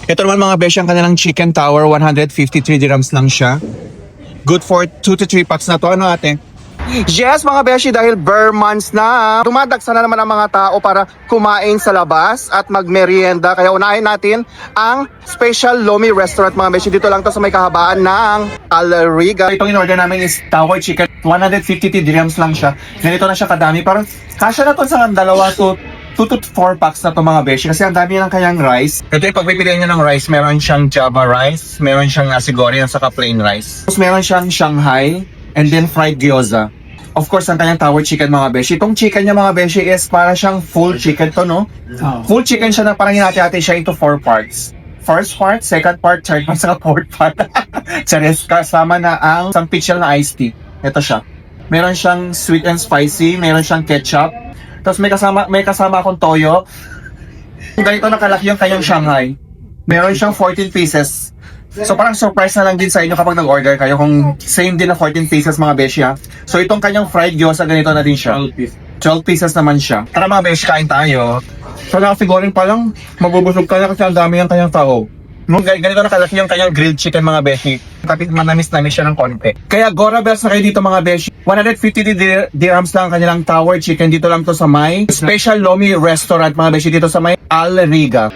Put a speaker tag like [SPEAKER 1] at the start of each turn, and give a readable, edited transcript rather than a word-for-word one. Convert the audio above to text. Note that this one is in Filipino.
[SPEAKER 1] Ito naman mga beshi, ang kanilang chicken tower, 153 dirhams lang siya. Good for 2 to 3 packs na to. Ano ate? Yes mga beshi, dahil bare months na, dumadagsa na naman ang mga tao para kumain sa labas at magmerienda. Kaya unahin natin ang Special Lomi Restaurant mga beshi. Dito lang to sa may kahabaan ng Al Riga. Itong in-order namin is tower chicken, 153 dirhams lang siya. Ganito na siya kadami. Parang kasya na to sa dalawa to 2 to 4 packs na to mga beshi kasi ang dami ng kanyang rice. Ito yung pagpipilian nyo ng rice, meron siyang Java rice, meron siyang nasi goreng at saka plain rice. Tapos meron siyang Shanghai and then fried gyoza. Of course, ang kanyang tower chicken mga beshi. Itong chicken niya mga beshi is para siyang full chicken to, no? Full chicken siya na parang hinati-hati siya into 4 parts. First part, second part, third part, saka fourth part. Charis, kasama na ang isang pitcher na iced tea. Ito siya. Meron siyang sweet and spicy, meron siyang ketchup. Tapos may kasama akong toyo. Ganito nakalaki yung kanyang Shanghai. Meron siyang 14 pieces. So parang surprise na lang din sa inyo kapag nag-order kayo kung same din na 14 pieces mga beshi ha. So itong kanyang fried gyoza, ganito na din siya. 12 pieces naman siya. Tara mga beshi, kain tayo. So nakasiguring pa lang, mabubusog ka na kasi ang dami yung kanyang tao. Ganito nakalaki yung kanyang grilled chicken mga beshi. Tapos manamis-namis siya ng konti. Kaya Gora Bells na kayo dito mga beshi. 150 dirhams lang ang kanilang tower chicken. Dito lang to sa may Special Lomi Restaurant mga beshi, dito sa may Al Riga.